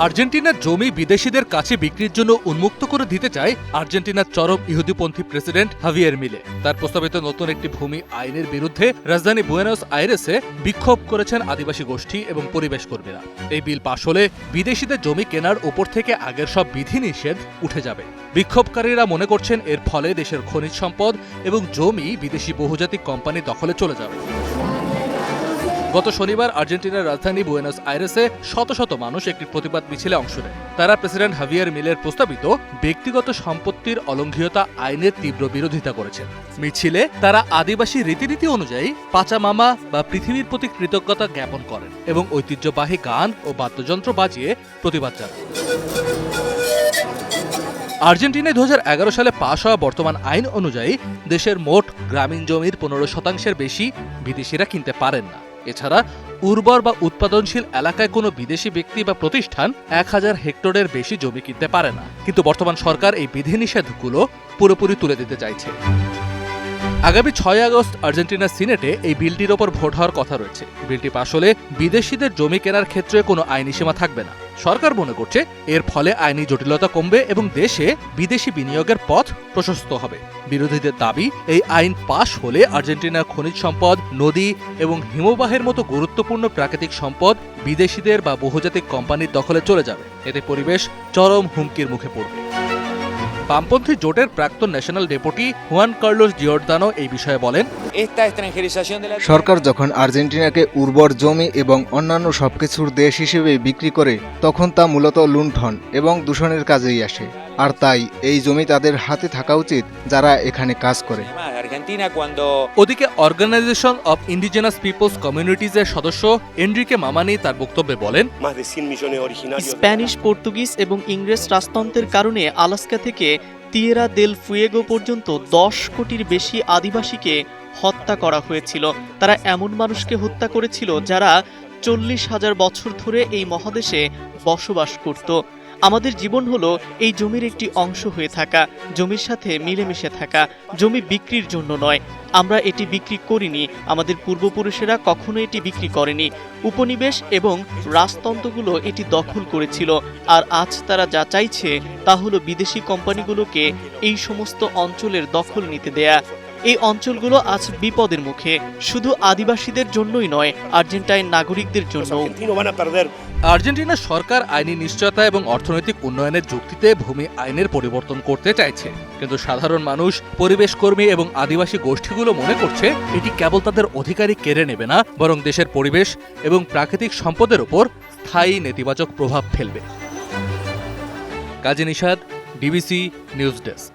আর্জেন্টিনার জমি বিদেশিদের কাছে বিক্রির জন্য উন্মুক্ত করে দিতে চায় আর্জেন্টিনার চরম ইহুদিপন্থী প্রেসিডেন্ট হাভিয়ের মিলে। তার প্রস্তাবিত নতুন একটি ভূমি আইনের বিরুদ্ধে রাজধানী বুয়েনোস আইরেসে বিক্ষোভ করেছেন আদিবাসী গোষ্ঠী এবং পরিবেশ কর্মীরা। এই বিল পাশ হলে বিদেশিদের জমি কেনার ওপর থেকে আগের সব বিধিনিষেধ উঠে যাবে। বিক্ষোভকারীরা মনে করছেন এর ফলে দেশের খনিজ সম্পদ এবং জমি বিদেশি বহুজাতিক কোম্পানির দখলে চলে যাবে। গত শনিবার আর্জেন্টিনার রাজধানী বুয়েনোস আইরেসে শত শত মানুষ একটি প্রতিবাদ মিছিলে অংশ নেয়। তারা প্রেসিডেন্ট হাভিয়ের মিলের প্রস্তাবিত ব্যক্তিগত সম্পত্তির অলঙ্ঘনীয়তা আইনের তীব্র বিরোধিতা করেছেন। মিছিলে তারা আদিবাসী রীতিনীতি অনুযায়ী পাচামামা বা পৃথিবীর প্রতি কৃতজ্ঞতা জ্ঞাপন করেন এবং ঐতিহ্যবাহী গান ও বাদ্যযন্ত্র বাজিয়ে প্রতিবাদ জানান। আর্জেন্টিনায় 2011 সালে পাশ হওয়া বর্তমান আইন অনুযায়ী দেশের মোট গ্রামীণ জমির 15% বেশি বিদেশিরা কিনতে পারেন না। এছাড়া উর্বর বা উৎপাদনশীল এলাকায় কোনো বিদেশি ব্যক্তি বা প্রতিষ্ঠান 1000 হেক্টরের বেশি জমি কিনতে পারে না। কিন্তু বর্তমান সরকার এই বিধিনিষেধগুলো পুরোপুরি তুলে দিতে চাইছে। আগামী 6 আগস্ট আর্জেন্টিনার সিনেটে এই বিলটির ওপর ভোট হওয়ার কথা রয়েছে। বিলটি পাশ হলে বিদেশিদের জমি কেনার ক্ষেত্রে কোনো আইনি সীমা থাকবে না। সরকার মনে করছে এর ফলে আইনি জটিলতা কমবে এবং দেশে বিদেশি বিনিয়োগের পথ প্রশস্ত হবে। বিরোধীদের দাবি, এই আইন পাশ হলে আর্জেন্টিনার খনিজ সম্পদ, নদী এবং হিমবাহের মতো গুরুত্বপূর্ণ প্রাকৃতিক সম্পদ বিদেশিদের বা বহুজাতিক কোম্পানির দখলে চলে যাবে। এতে পরিবেশ চরম হুমকির মুখে পড়বে। বামপন্থী জোটের প্রাক্তন ন্যাশনাল ডেপুটি হুয়ান কার্লোস জিওর্দানো এই বিষয়ে বলেন, সরকার যখন আর্জেন্টিনাকে উর্বর জমি এবং অন্যান্য সবকিছুর দেশ হিসেবে বিক্রি করে তখন তা মূলত লুণ্ঠন এবং দূষণের কাজেই আসে। আর তাই এই জমি তাদের হাতে থাকা উচিত যারা এখানে কাজ করে। ওদিকে অর্গানাইজেশন অব ইন্ডিজেনাস পিপলস কমিউনিটিজের সদস্য এনরিকে মামানি তার বক্তব্যে বলেন, স্প্যানিশ, পর্তুগিজ এবং ইংরেজ রাজতন্ত্রের কারণে আলাস্কা থেকে তিয়েরা দেল ফুয়েগো পর্যন্ত 10 কোটির বেশি আদিবাসীকে হত্যা করা হয়েছিল। তারা এমন মানুষকে হত্যা করেছিল যারা 40,000 বছর ধরে এই মহাদেশে বসবাস করত। আমাদের জীবন হলো এই জমির একটি অংশ হয়ে থাকা, জমির সাথে মিলেমিশে থাকা। জমি বিক্রির জন্য নয়, আমরা এটি বিক্রি করিনি, আমাদের পূর্বপুরুষেরা কখনো এটি বিক্রি করেনি। উপনিবেশ এবং রাজতন্ত্রগুলো এটি দখল করেছিল, আর আজ তারা যা চাইছে তা হলো বিদেশি কোম্পানিগুলোকে এই সমস্ত অঞ্চলের দখল নিতে দেয়া। এই অঞ্চলগুলো আজ বিপদের মুখে, শুধু আদিবাসীদের জন্যই নয়, আর্জেন্টাইন নাগরিকদের জন্য। আর্জেন্টিনার সরকার আইনি নিশ্চয়তা এবং অর্থনৈতিক উন্নয়নের যুক্তিতে ভূমি আইনের পরিবর্তন করতে চাইছে, কিন্তু সাধারণ মানুষ, পরিবেশ কর্মী এবং আদিবাসী গোষ্ঠীগুলো মনে করছে এটি কেবল তাদের অধিকারই কেড়ে নেবে না, বরং দেশের পরিবেশ এবং প্রাকৃতিক সম্পদের উপর স্থায়ী নেতিবাচক প্রভাব ফেলবে। কাজী নিশাদ, ডিবিসি নিউজ ডেস্ক।